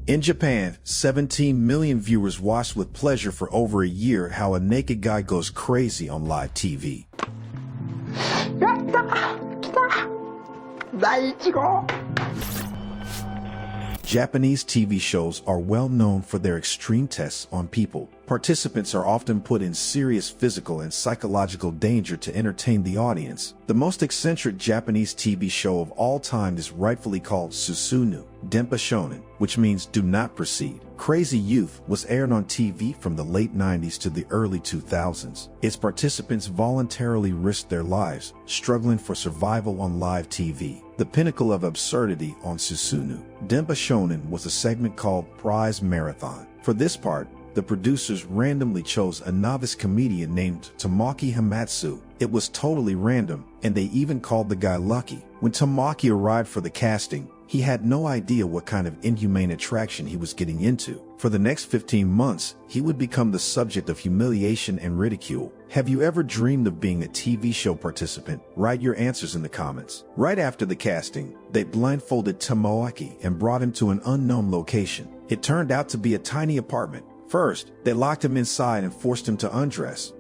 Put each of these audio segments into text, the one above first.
In Japan, 17 million viewers watched with pleasure for over a year how a naked guy goes crazy on live TV. Japanese TV shows are well known for their extreme tests on people. Participants are often put in serious physical and psychological danger to entertain the audience. The most eccentric Japanese TV show of all time is rightfully called Susunu Denpa Shonen, which means do not proceed. Crazy Youth was aired on TV from the late 90s to the early 2000s. Its participants voluntarily risked their lives, struggling for survival on live TV. The pinnacle of absurdity on Susunu Denpa Shonen was a segment called Prize Marathon. For this part, the producers randomly chose a novice comedian named Tamaki Hamatsu. It was totally random, and they even called the guy Lucky. When Tamaki arrived for the casting, he had no idea what kind of inhumane attraction he was getting into. For the next 15 months, he would become the subject of humiliation and ridicule. Have you ever dreamed of being a TV show participant? Write your answers in the comments. Right after the casting, they blindfolded Tamaki and brought him to an unknown location. It turned out to be a tiny apartment. First, they locked him inside and forced him to undress.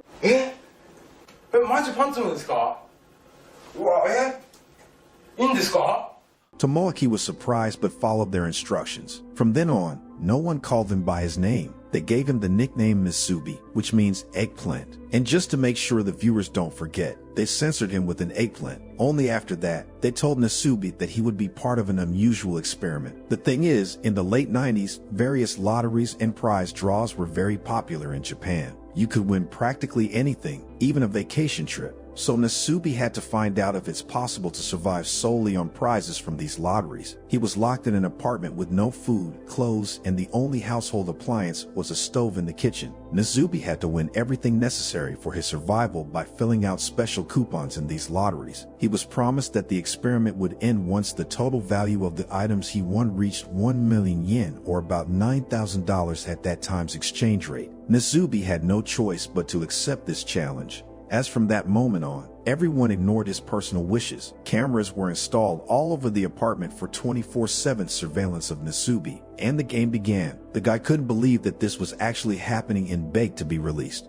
Tomoaki was surprised but followed their instructions. From then on, no one called him by his name. They gave him the nickname Nasubi, which means eggplant. And just to make sure the viewers don't forget, they censored him with an eggplant. Only after that, they told Nasubi that he would be part of an unusual experiment. The thing is, in the late 90s, various lotteries and prize draws were very popular in Japan. You could win practically anything, even a vacation trip. So Nasubi had to find out if it's possible to survive solely on prizes from these lotteries. He was locked in an apartment with no food, clothes, and the only household appliance was a stove in the kitchen. Nasubi had to win everything necessary for his survival by filling out special coupons in these lotteries. He was promised that the experiment would end once the total value of the items he won reached 1 million yen, or about $9,000 at that time's exchange rate. Nasubi had no choice but to accept this challenge. As from that moment on, everyone ignored his personal wishes. Cameras were installed all over the apartment for 24/7 surveillance of Nasubi, and the game began. The guy couldn't believe that this was actually happening and begged to be released.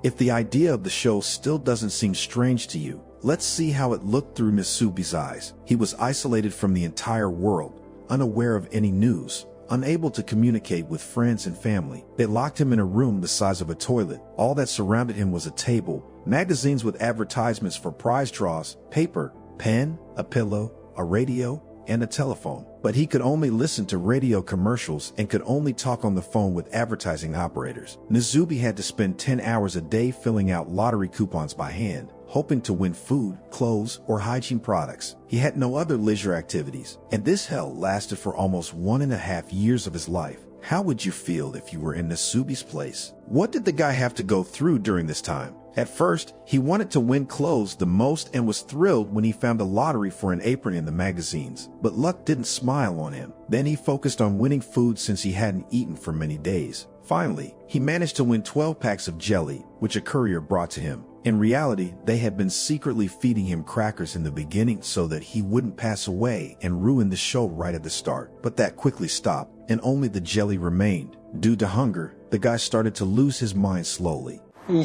If the idea of the show still doesn't seem strange to you, let's see how it looked through Nasubi's eyes. He was isolated from the entire world, unaware of any news, unable to communicate with friends and family. They locked him in a room the size of a toilet. All that surrounded him was a table, magazines with advertisements for prize draws, paper, pen, a pillow, a radio, and a telephone. But he could only listen to radio commercials and could only talk on the phone with advertising operators. Nasubi had to spend 10 hours a day filling out lottery coupons by hand, hoping to win food, clothes, or hygiene products. He had no other leisure activities, and this hell lasted for almost 1.5 years of his life. How would you feel if you were in Nasubi's place? What did the guy have to go through during this time? At first, he wanted to win clothes the most and was thrilled when he found a lottery for an apron in the magazines. But luck didn't smile on him. Then he focused on winning food since he hadn't eaten for many days. Finally, he managed to win 12 packs of jelly, which a courier brought to him. In reality, they had been secretly feeding him crackers in the beginning so that he wouldn't pass away and ruin the show right at the start. But that quickly stopped, and only the jelly remained. Due to hunger, the guy started to lose his mind slowly. By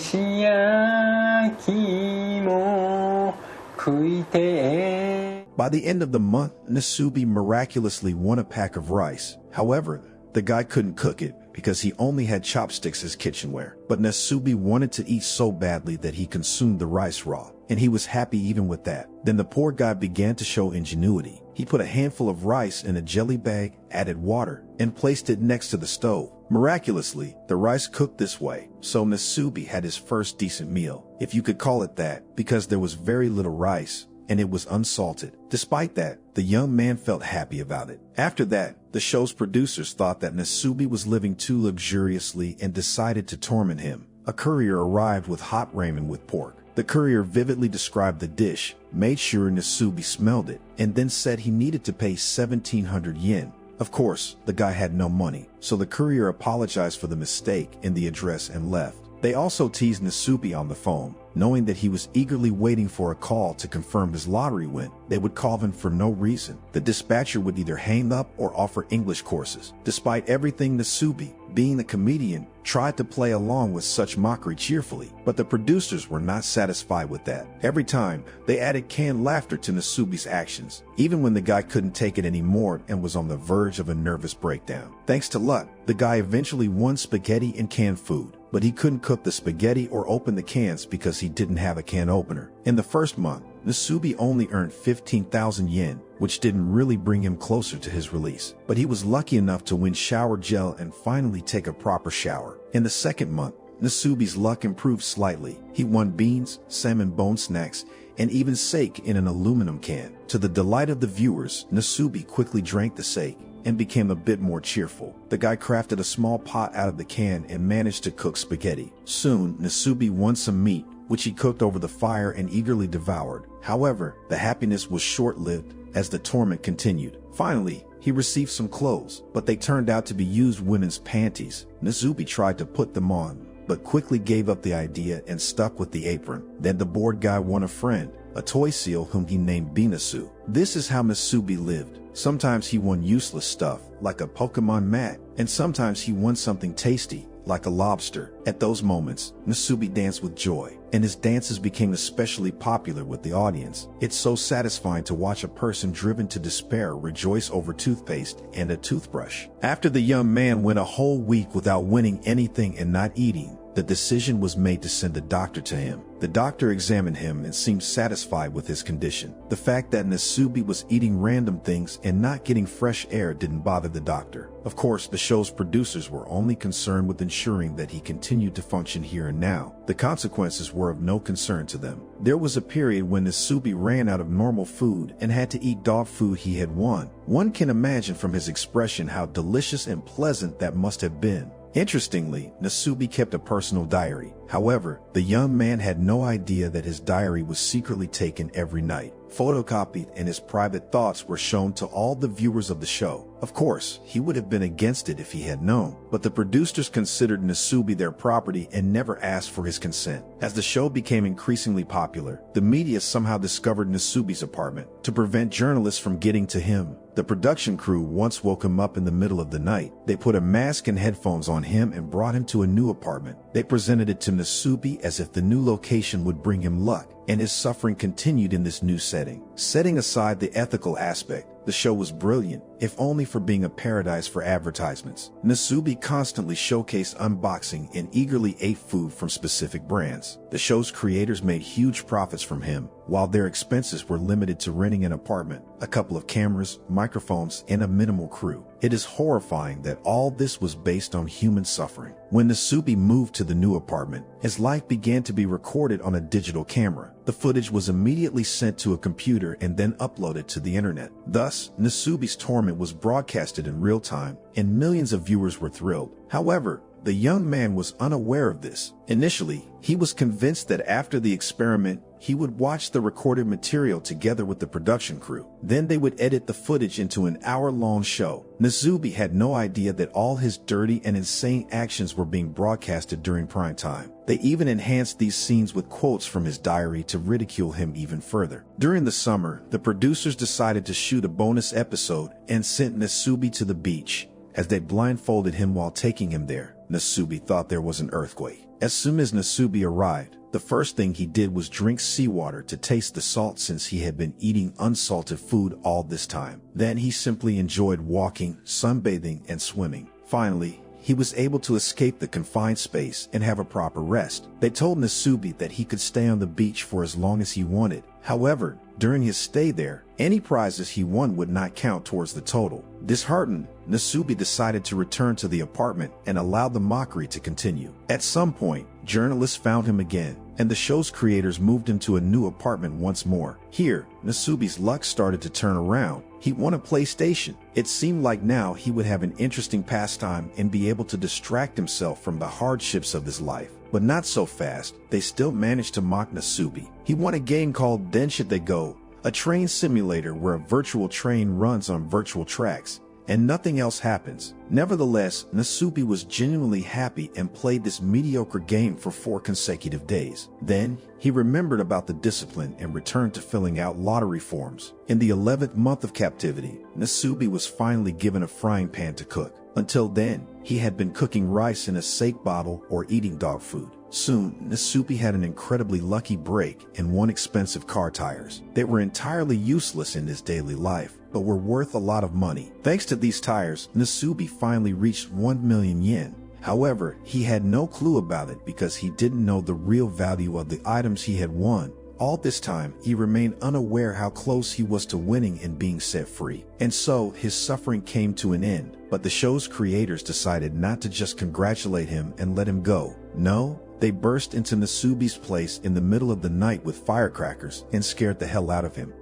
the end of the month, Nasubi miraculously won a pack of rice. However, the guy couldn't cook it because he only had chopsticks as kitchenware. But Nasubi wanted to eat so badly that he consumed the rice raw, and he was happy even with that. Then the poor guy began to show ingenuity. He put a handful of rice in a jelly bag, added water, and placed it next to the stove. Miraculously, the rice cooked this way, so Nasubi had his first decent meal, if you could call it that, because there was very little rice, and it was unsalted. Despite that, the young man felt happy about it. After that, the show's producers thought that Nasubi was living too luxuriously and decided to torment him. A courier arrived with hot ramen with pork. The courier vividly described the dish, made sure Nasubi smelled it, and then said he needed to pay 1,700 yen. Of course, the guy had no money, so the courier apologized for the mistake in the address and left. They also teased Nasubi on the phone. knowing that he was eagerly waiting for a call to confirm his lottery win. They would call him for no reason. The dispatcher would either hang up or offer English courses. Despite everything, Nasubi, being the comedian, tried to play along with such mockery cheerfully, but the producers were not satisfied with that. Every time, they added canned laughter to Nasubi's actions, even when the guy couldn't take it anymore and was on the verge of a nervous breakdown. Thanks to luck, the guy eventually won spaghetti and canned food, but he couldn't cook the spaghetti or open the cans because he didn't have a can opener. In the first month, Nasubi only earned 15,000 yen, which didn't really bring him closer to his release. But he was lucky enough to win shower gel and finally take a proper shower. In the second month, Nasubi's luck improved slightly. He won beans, salmon bone snacks, and even sake in an aluminum can. To the delight of the viewers, Nasubi quickly drank the sake and became a bit more cheerful. The guy crafted a small pot out of the can and managed to cook spaghetti. Soon, Nasubi won some meat, which he cooked over the fire and eagerly devoured. However, the happiness was short-lived as the torment continued. Finally, he received some clothes, but they turned out to be used women's panties. Nasubi tried to put them on, but quickly gave up the idea and stuck with the apron. Then the bored guy won a friend, a toy seal whom he named Binasu. This is how Nasubi lived. Sometimes he won useless stuff, like a Pokemon mat, and sometimes he won something tasty, like a lobster. At those moments, Nasubi danced with joy, and his dances became especially popular with the audience. It's so satisfying to watch a person driven to despair rejoice over toothpaste and a toothbrush. After the young man went a whole week without winning anything and not eating, the decision was made to send a doctor to him. The doctor examined him and seemed satisfied with his condition. The fact that Nasubi was eating random things and not getting fresh air didn't bother the doctor. Of course, the show's producers were only concerned with ensuring that he continued to function here and now. The consequences were of no concern to them. There was a period when Nasubi ran out of normal food and had to eat dog food he had won. One can imagine from his expression how delicious and pleasant that must have been. Interestingly, Nasubi kept a personal diary. However, the young man had no idea that his diary was secretly taken every night, photocopied, and his private thoughts were shown to all the viewers of the show. Of course, he would have been against it if he had known, but the producers considered Nasubi their property and never asked for his consent. As the show became increasingly popular, the media somehow discovered Nasubi's apartment. To prevent journalists from getting to him, the production crew once woke him up in the middle of the night. They put a mask and headphones on him and brought him to a new apartment. They presented it to Nasubi as if the new location would bring him luck, and his suffering continued in this new setting. Setting aside the ethical aspect, the show was brilliant, if only for being a paradise for advertisements. Nasubi constantly showcased unboxing and eagerly ate food from specific brands. The show's creators made huge profits from him, while their expenses were limited to renting an apartment, a couple of cameras, microphones, and a minimal crew. It is horrifying that all this was based on human suffering. When Nasubi moved to the new apartment, his life began to be recorded on a digital camera. The footage was immediately sent to a computer and then uploaded to the internet. Thus, Nasubi's torment was broadcasted in real time, and millions of viewers were thrilled. However, the young man was unaware of this. Initially, he was convinced that after the experiment, he would watch the recorded material together with the production crew. Then they would edit the footage into an hour-long show. Nasubi had no idea that all his dirty and insane actions were being broadcasted during prime time. They even enhanced these scenes with quotes from his diary to ridicule him even further. During the summer, the producers decided to shoot a bonus episode and sent Nasubi to the beach. As they blindfolded him while taking him there, Nasubi thought there was an earthquake. As soon as Nasubi arrived, the first thing he did was drink seawater to taste the salt since he had been eating unsalted food all this time. Then he simply enjoyed walking, sunbathing, and swimming. Finally, he was able to escape the confined space and have a proper rest. They told Nasubi that he could stay on the beach for as long as he wanted. However, during his stay there, any prizes he won would not count towards the total. Disheartened, Nasubi decided to return to the apartment and allow the mockery to continue. At some point, journalists found him again, and the show's creators moved him to a new apartment once more. Here, Nasubi's luck started to turn around. He won a PlayStation. It seemed like now he would have an interesting pastime and be able to distract himself from the hardships of his life. But not so fast. They still managed to mock Nasubi. He won a game called Densha They Go, a train simulator where a virtual train runs on virtual tracks, and nothing else happens. Nevertheless, Nasubi was genuinely happy and played this mediocre game for 4 consecutive days. Then, he remembered about the discipline and returned to filling out lottery forms. In the 11th month of captivity, Nasubi was finally given a frying pan to cook. Until then, he had been cooking rice in a sake bottle or eating dog food. Soon, Nasubi had an incredibly lucky break and won expensive car tires. They were entirely useless in his daily life, but were worth a lot of money. Thanks to these tires, Nasubi finally reached 1 million yen. However, he had no clue about it because he didn't know the real value of the items he had won. All this time, he remained unaware how close he was to winning and being set free. And so, his suffering came to an end. But the show's creators decided not to just congratulate him and let him go. No, they burst into Nasubi's place in the middle of the night with firecrackers and scared the hell out of him.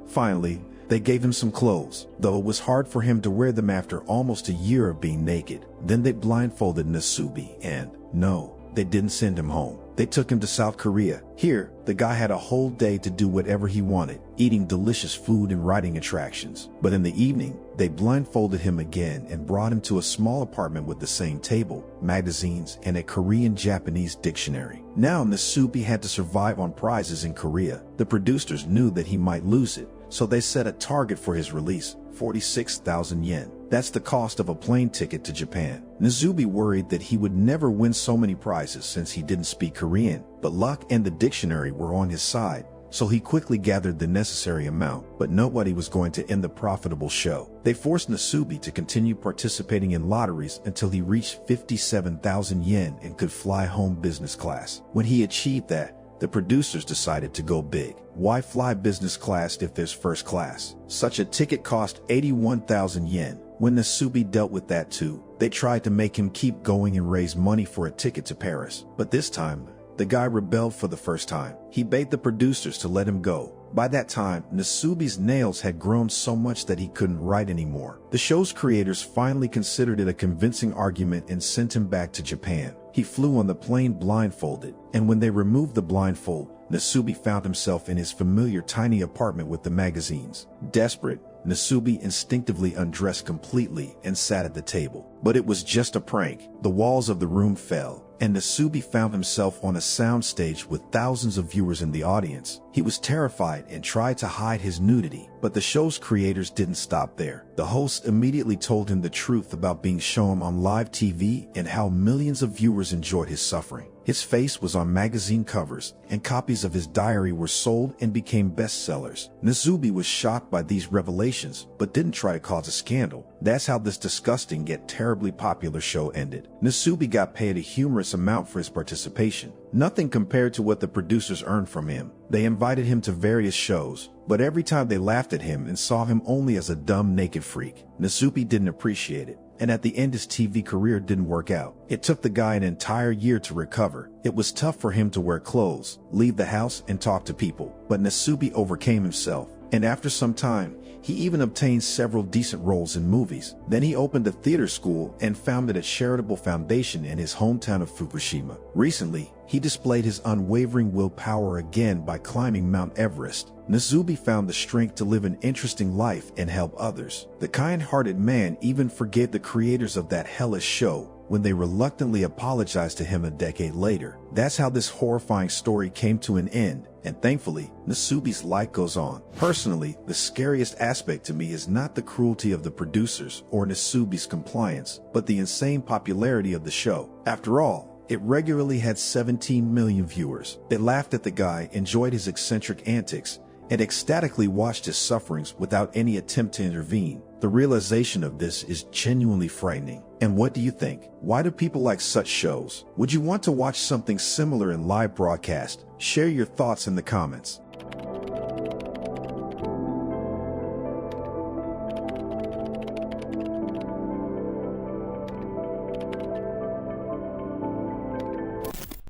Finally, they gave him some clothes, though it was hard for him to wear them after almost a year of being naked. Then they blindfolded Nasubi and, no, they didn't send him home. They took him to South Korea. Here, the guy had a whole day to do whatever he wanted, eating delicious food and riding attractions. But in the evening, they blindfolded him again and brought him to a small apartment with the same table, magazines, and a Korean-Japanese dictionary. Now Nasubi had to survive on prizes in Korea. The producers knew that he might lose it, so they set a target for his release, 46,000 yen. That's the cost of a plane ticket to Japan. Nasubi worried that he would never win so many prizes since he didn't speak Korean, but luck and the dictionary were on his side, so he quickly gathered the necessary amount. But nobody was going to end the profitable show. They forced Nasubi to continue participating in lotteries until he reached 57,000 yen and could fly home business class. When he achieved that, the producers decided to go big. Why fly business class if there's first class? Such a ticket cost 81,000 yen. When Nasubi dealt with that too, they tried to make him keep going and raise money for a ticket to Paris. But this time, the guy rebelled for the first time. He begged the producers to let him go. By that time, Nasubi's nails had grown so much that he couldn't write anymore. The show's creators finally considered it a convincing argument and sent him back to Japan. He flew on the plane blindfolded, and when they removed the blindfold, Nasubi found himself in his familiar tiny apartment with the magazines. Desperate, Nasubi instinctively undressed completely and sat at the table. But it was just a prank. The walls of the room fell, and Nasubi found himself on a soundstage with thousands of viewers in the audience. He was terrified and tried to hide his nudity, but the show's creators didn't stop there. The host immediately told him the truth about being shown on live TV and how millions of viewers enjoyed his suffering. His face was on magazine covers, and copies of his diary were sold and became bestsellers. Nasubi was shocked by these revelations, but didn't try to cause a scandal. That's how this disgusting yet terribly popular show ended. Nasubi got paid a humorous amount for his participation, nothing compared to what the producers earned from him. They invited him to various shows, but every time they laughed at him and saw him only as a dumb naked freak. Nasubi didn't appreciate it, and at the end his TV career didn't work out. It took the guy an entire year to recover. It was tough for him to wear clothes, leave the house, and talk to people, but Nasubi overcame himself, and after some time, he even obtained several decent roles in movies. Then he opened a theater school and founded a charitable foundation in his hometown of Fukushima. Recently, he displayed his unwavering willpower again by climbing Mount Everest. Nasubi found the strength to live an interesting life and help others. The kind-hearted man even forgave the creators of that hellish show when they reluctantly apologized to him a decade later. That's how this horrifying story came to an end, and thankfully, Nasubi's life goes on. Personally, the scariest aspect to me is not the cruelty of the producers or Nasubi's compliance, but the insane popularity of the show. After all, it regularly had 17 million viewers. They laughed at the guy, enjoyed his eccentric antics, and ecstatically watched his sufferings without any attempt to intervene. The realization of this is genuinely frightening. And what do you think? Why do people like such shows? Would you want to watch something similar in live broadcast? Share your thoughts in the comments.